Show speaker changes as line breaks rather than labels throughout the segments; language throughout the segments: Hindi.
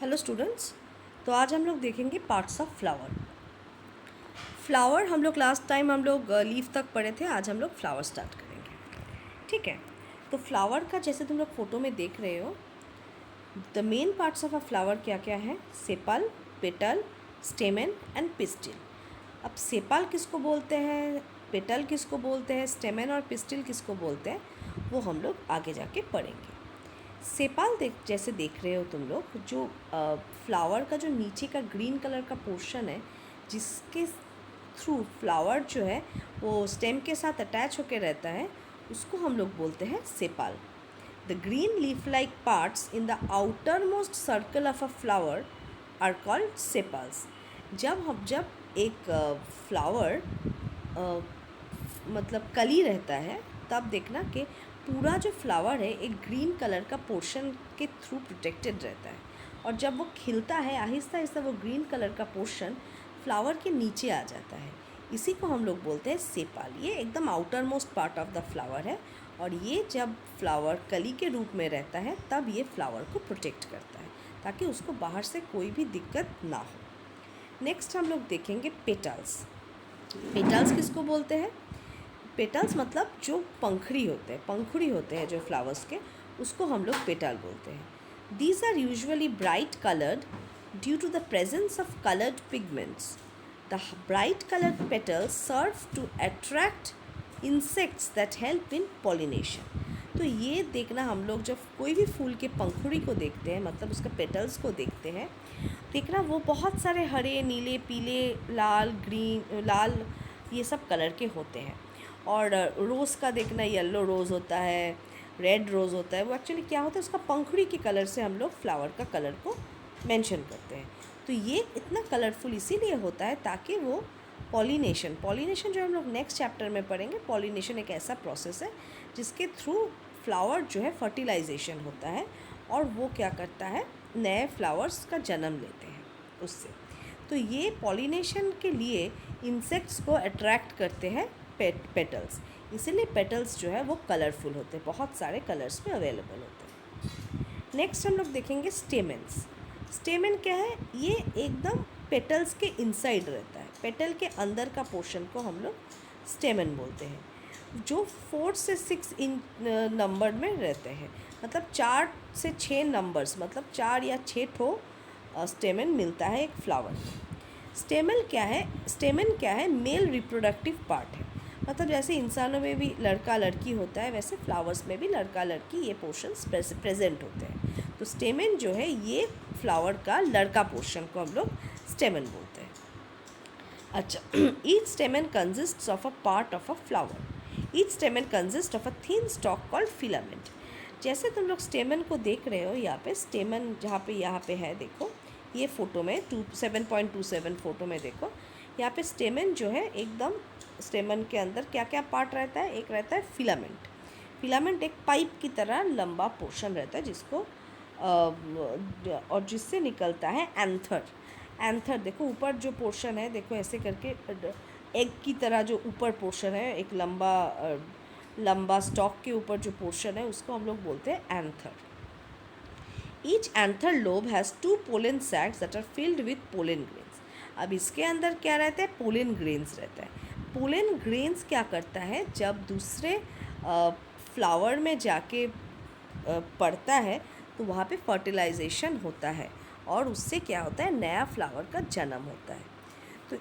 Hello students. तो आज हम लोग देखेंगे पार्ट्स ऑफ फ्लावर। फ्लावर हम लोग लास्ट टाइम लीफ तक पढ़े थे, आज हम लोग फ्लावर स्टार्ट करेंगे। ठीक है, तो फ्लावर का जैसे तुम लोग फोटो में देख रहे हो, the main parts of a flower क्या क्या है? Sepal, petal, स्टेमन and pistil. अब सेपल किसको बोलते हैं, पेटल किसको बोलते हैं, स्टेमन और पिस्टिल किसको बोलते हैं, वो हम लोग आगे जाके पढ़ेंगे। सेपाल जैसे देख रहे हो तुम लोग, जो फ्लावर का जो नीचे का ग्रीन कलर का पोर्शन है, जिसके थ्रू फ्लावर जो है वो स्टेम के साथ अटैच होकर रहता है, उसको हम लोग बोलते हैं sepal. The green leaf like parts in the outermost circle of a flower are called sepals. जब एक फ्लावर मतलब कली रहता है, तब देखना कि पूरा जो फ्लावर है एक ग्रीन कलर का पोर्शन के थ्रू प्रोटेक्टेड रहता है, और जब वो खिलता है आहिस्ता आहिस्ता वो ग्रीन कलर का पोर्शन फ्लावर के नीचे आ जाता है। इसी को हम लोग बोलते हैं सेपाल। ये एकदम outer most part of the flower है, और ये जब फ्लावर कली के रूप में रहता है तब ये फ्लावर को प्रोटेक्ट करता है, ताकि उसको बाहर से कोई भी दिक्कत ना हो। नेक्स्ट हम लोग देखेंगे पेटल्स। पेटल्स किसको बोलते हैं? पेटल्स मतलब जो पंखुड़ी होते हैं जो फ्लावर्स के, उसको हम लोग पेटल बोलते हैं। These are usually bright coloured due to the presence of coloured pigments. The bright coloured petals serve to attract insects that help in pollination. तो ये देखना, हम लोग जब कोई भी फूल के पंखुड़ी को देखते हैं, मतलब उसका पेटल्स को देखते हैं, देखना वो बहुत सारे हरे, नीले, पीले, लाल, ग्रीन, लाल, ये सब कलर के होते हैं। और रोज़ का देखना, येलो रोज़ होता है, रेड रोज़ होता है। वो एक्चुअली क्या होता है, उसका पंखुड़ी के कलर से हम लोग फ्लावर का कलर को मेंशन करते हैं। तो ये इतना कलरफुल इसीलिए होता है ताकि वो पॉलिनेशन जो हम लोग नेक्स्ट चैप्टर में पढ़ेंगे, पॉलिनेशन एक ऐसा प्रोसेस है जिसके थ्रू फ्लावर जो है फर्टिलाइजेशन होता है, और वो क्या करता है, नए फ्लावर्स का जन्म लेते हैं उससे। तो ये पॉलिनेशन के लिए इंसेक्ट्स को अट्रैक्ट करते हैं पेटल्स, इसीलिए पेटल्स जो है वो कलरफुल होते हैं, बहुत सारे कलर्स में अवेलेबल होते हैं। नेक्स्ट हम लोग देखेंगे स्टेमेंस। स्टेमन क्या है? ये एकदम पेटल्स के इनसाइड रहता है, पेटल के अंदर का पोर्शन को हम लोग स्टेमन बोलते हैं, जो 4 से 6 इंच नंबर में रहते हैं। मतलब 4 से 6 नंबर्स, मतलब 4 या 6 ठो स्टेमन मिलता है एक फ्लावर में। स्टेमन क्या है? मेल रिप्रोडक्टिव पार्ट है। मतलब जैसे इंसानों में भी लड़का लड़की होता है, वैसे फ्लावर्स में भी लड़का लड़की ये पोर्शंस प्रेजेंट होते हैं। तो स्टेमन जो है ये फ्लावर का लड़का पोर्शन को हम लोग स्टेमन बोलते हैं। अच्छा, each स्टेमन consists of a part of a flower. Each स्टेमन consist of a thin stock called filament. जैसे तुम लोग स्टेमन को देख रहे हो, यहाँ पे स्टेमन यहाँ पे है, देखो ये फ़ोटो में 7.27 फ़ोटो में देखो, यहाँ पे स्टेमन जो है एकदम, स्टेमन के अंदर क्या क्या पार्ट रहता है? एक रहता है फिलामेंट। फिलामेंट एक पाइप की तरह लंबा पोर्शन रहता है जिसको और जिससे निकलता है एंथर। एंथर देखो, ऊपर जो पोर्शन है, देखो ऐसे करके एग की तरह जो ऊपर पोर्शन है, एक लंबा स्टॉक के ऊपर जो पोर्शन है, उसको हम लोग बोलते हैं anther. Each anther lobe has 2 pollen sacs that are filled with pollen grains. अब इसके अंदर क्या रहता है? पोलन ग्रेन्स रहता है। पोलन ग्रेन्स क्या करता है, जब दूसरे फ्लावर में जाके पड़ता है तो वहाँ पे फर्टिलाइजेशन होता है, और उससे क्या होता है, नया फ्लावर का जन्म होता है। तो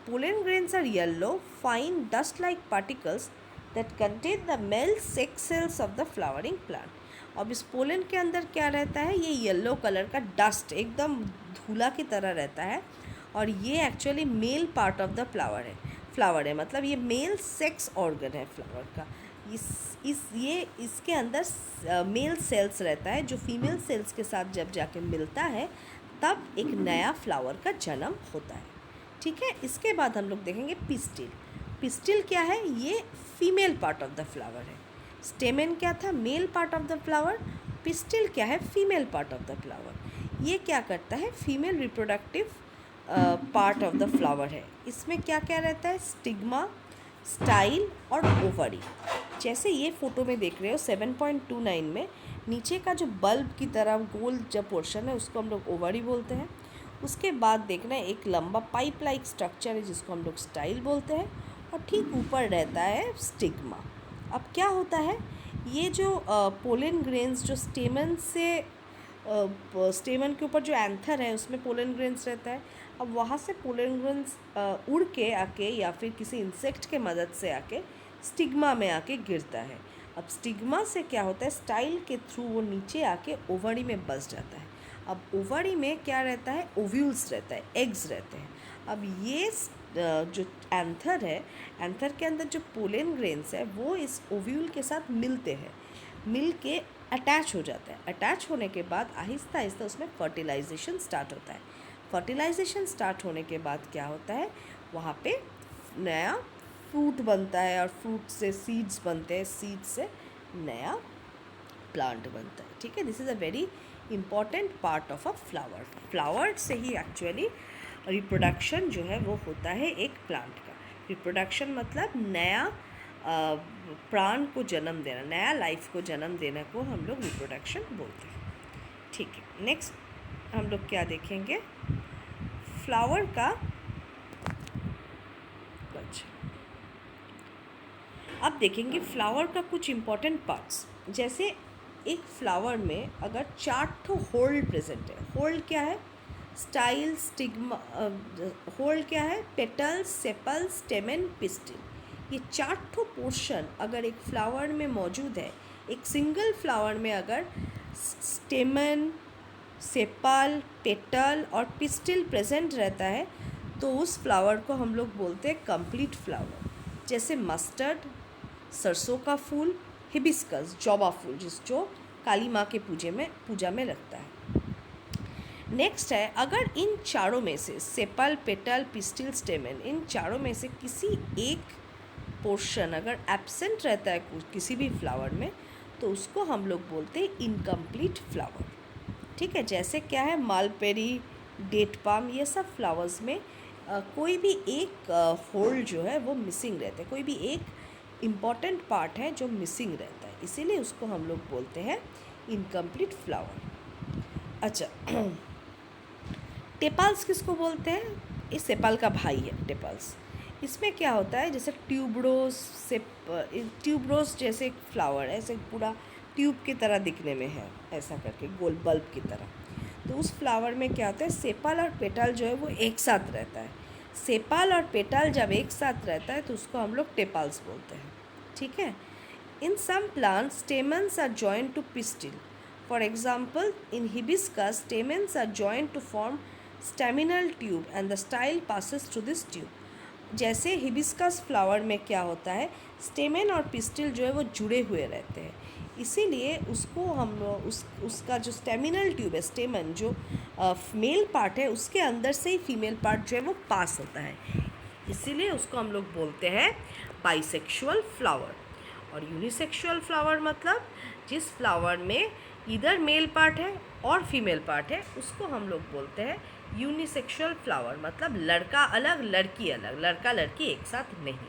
pollen grains are yellow fine dust like particles that contain the male sex cells of the flowering plant. अब इस पोलन के अंदर क्या रहता है? ये येलो कलर का डस्ट, एकदम धूला की तरह रहता है, और ये actually male part of the flower है, मतलब ये मेल सेक्स ऑर्गन है फ्लावर का। इसके अंदर मेल सेल्स रहता है, जो फीमेल सेल्स के साथ जब जाके मिलता है तब एक नया फ्लावर का जन्म होता है। ठीक है, इसके बाद हम लोग देखेंगे पिस्टिल। पिस्टिल क्या है? ये female part of the flower है। स्टेमन क्या था? Male part of the flower. Pistil क्या है? Female part of the flower. ये क्या करता है? Female reproductive part of the flower है। इसमें क्या क्या रहता है? स्टिग्मा, स्टाइल और ओवरी। जैसे ये फ़ोटो में देख रहे हो 7.29 में नीचे का जो बल्ब की तरह गोल जो पोर्शन है उसको हम लोग ओवरी बोलते हैं। उसके बाद देखना एक लंबा पाइप लाइक स्ट्रक्चर है जिसको हम लोग स्टाइल बोलते हैं, और ठीक ऊपर रहता है स्टिग्मा। अब क्या होता है, ये जो पोलन ग्रेन्स जो स्टेमन से स्टेमन के ऊपर जो एंथर है उसमें पोलन ग्रेन्स रहता है। अब वहाँ से पोलन ग्रेन्स उड़ के आके या फिर किसी इंसेक्ट के मदद से आके स्टिग्मा में आके गिरता है। अब स्टिग्मा से क्या होता है, स्टाइल के थ्रू वो नीचे आके ओवरी में बस जाता है। अब ओवरी में क्या रहता है, ओव्यूल्स रहता है, एग्स रहते हैं। अब ये जो एंथर है, एंथर के अंदर जो पोलन ग्रेन्स है वो इस ओव्यूल के साथ मिलते हैं, मिल के अटैच हो जाता है। अटैच होने के बाद आहिस्ता आहिस्ता उसमें फर्टिलाइजेशन स्टार्ट होता है। फर्टिलाइजेशन स्टार्ट होने के बाद क्या होता है, वहाँ पे नया फ्रूट बनता है, और फ्रूट से सीड्स बनते हैं, सीड्स से नया प्लांट बनता है। ठीक है, this is a very important part of a flower. Flower से ही एक्चुअली रिप्रोडक्शन जो है वो होता है एक प्लांट का। रिप्रोडक्शन मतलब नया प्राण को जन्म देना, नया लाइफ को जन्म देने को हम लोग रिप्रोडक्शन बोलते हैं। ठीक है, नेक्स्ट हम लोग क्या देखेंगे, फ्लावर का अब देखेंगे फ्लावर का कुछ इम्पॉर्टेंट पार्ट्स। जैसे एक फ्लावर में अगर 4 ठो होल्ड प्रेजेंट है, होल्ड क्या है, स्टाइल, स्टिग्मा, होल्ड क्या है, पेटल्स, सेपल्स, स्टेमन, पिस्टिल। ये 4 ठो पोर्शन अगर एक फ्लावर में मौजूद है, एक सिंगल फ्लावर में अगर स्टेमन, सेपल, पेटल और पिस्टिल प्रेजेंट रहता है तो उस फ्लावर को हम लोग बोलते हैं कंप्लीट फ्लावर। जैसे मस्टर्ड, सरसों का फूल, हिबिस्कस, जॉबा फूल जो काली माँ के पूजा में लगता है। नेक्स्ट है, अगर इन चारों में से सेपल, पेटल, पिस्टिल, स्टेमन, इन चारों में से किसी एक पोर्शन अगर एब्सेंट रहता है किसी भी फ्लावर में तो उसको हम लोग बोलते हैं इनकम्प्लीट फ्लावर। ठीक है, जैसे क्या है, मालपेरी, डेट पाम, ये सब फ्लावर्स में कोई भी एक होल्ड जो है वो मिसिंग रहता है, कोई भी एक इम्पॉर्टेंट पार्ट है जो मिसिंग रहता है, इसीलिए उसको हम लोग बोलते हैं इनकम्प्लीट फ्लावर। अच्छा, टेपल्स किसको बोलते हैं, इस सेपल का भाई है टेपल्स। इसमें क्या होता है, जैसे ट्यूबरोज जैसे एक फ्लावर है, ऐसे पूरा ट्यूब की तरह दिखने में है, ऐसा करके गोल बल्ब की तरह। तो उस फ्लावर में क्या होता है, सेपल और पेटल जो है वो एक साथ रहता है। सेपल और पेटल जब एक साथ रहता है तो उसको हम लोग टेपल्स बोलते हैं। ठीक है, in some plants stamens are joint to pistil. For example, in hibiscus stamens are joint to form staminal tube and the style passes through this tube. जैसे हिबिस्कस फ्लावर में क्या होता है, स्टेमन और पिस्टिल जो है वो जुड़े हुए रहते हैं, इसीलिए उसको हम लोग उसका जो स्टेमिनल ट्यूब है, स्टेमन जो मेल पार्ट है उसके अंदर से ही फीमेल पार्ट जो है वो पास होता है, इसीलिए उसको हम लोग बोलते हैं बाइसेक्सुअल फ्लावर। और यूनिसेक्सुअल फ्लावर मतलब जिस फ्लावर में इधर मेल पार्ट है और फीमेल पार्ट है उसको हम लोग बोलते हैं यूनिसेक्सुअल फ्लावर, मतलब लड़का अलग लड़की अलग, लड़का लड़की एक साथ नहीं।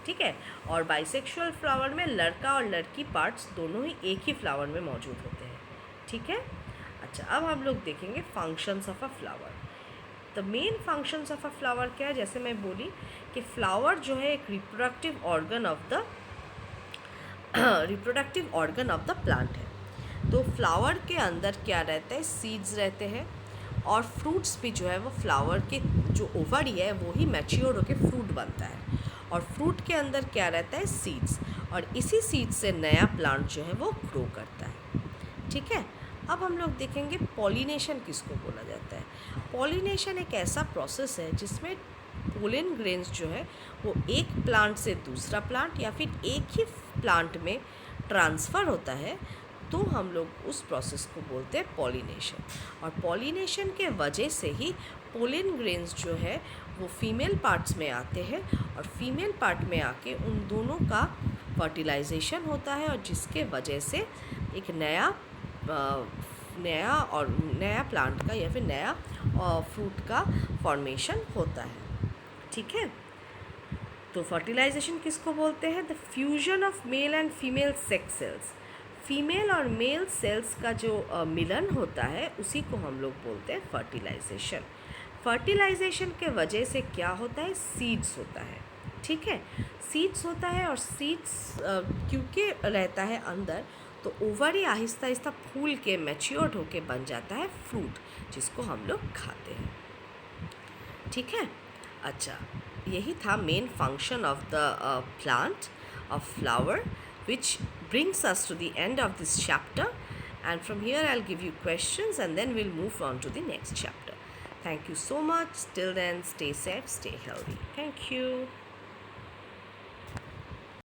ठीक है, और बाइसेक्सुअल फ्लावर में लड़का और लड़की पार्ट्स दोनों ही एक ही फ्लावर में मौजूद होते हैं। ठीक है, अच्छा, अब हम लोग देखेंगे functions of a flower. The main functions of a flower क्या है, जैसे मैं बोली कि फ्लावर जो है एक reproductive organ of the plant है। तो फ्लावर के अंदर क्या रहता है, सीड्स रहते हैं, और फ्रूट्स भी जो है वो फ्लावर के जो ओवरी है वो ही मैच्योर होकर फ्रूट बनता है, और फ्रूट के अंदर क्या रहता है, सीड्स, और इसी सीड्स से नया प्लांट जो है वो ग्रो करता है। ठीक है, अब हम लोग देखेंगे पॉलिनेशन किसको बोला जाता है। पॉलिनेशन एक ऐसा प्रोसेस है जिसमें पोलन ग्रेन्स जो है वो एक प्लांट से दूसरा प्लांट या फिर एक ही प्लांट में ट्रांसफ़र होता है, तो हम लोग उस प्रोसेस को बोलते हैं पॉलिनेशन। और पॉलिनेशन के वजह से ही पोलन ग्रेन्स जो है वो फीमेल पार्ट्स में आते हैं, और फीमेल पार्ट में आके उन दोनों का फर्टिलाइजेशन होता है, और जिसके वजह से एक नया प्लांट का या फिर नया फ्रूट का फॉर्मेशन होता है। ठीक है, तो फर्टिलाइजेशन किसको बोलते हैं, the fusion of male and female sex cells. Female और मेल सेल्स का जो मिलन होता है उसी को हम लोग बोलते हैं फर्टिलाइजेशन। फर्टिलाइजेशन के वजह से क्या होता है, सीड्स होता है, ठीक है, सीड्स होता है। और सीड्स क्योंकि रहता है अंदर, तो ओवरी आहिस्ता आहिस्ता फूल के मैच्योर्ड होके बन जाता है फ्रूट, जिसको हम लोग खाते हैं, ठीक है। अच्छा, यही था main function of the plant of flower, which brings us to the end of this chapter, and from here I'll give you questions and then we'll move on to the next chapter. Thank you so much. Till then, stay safe, stay healthy. Thank you.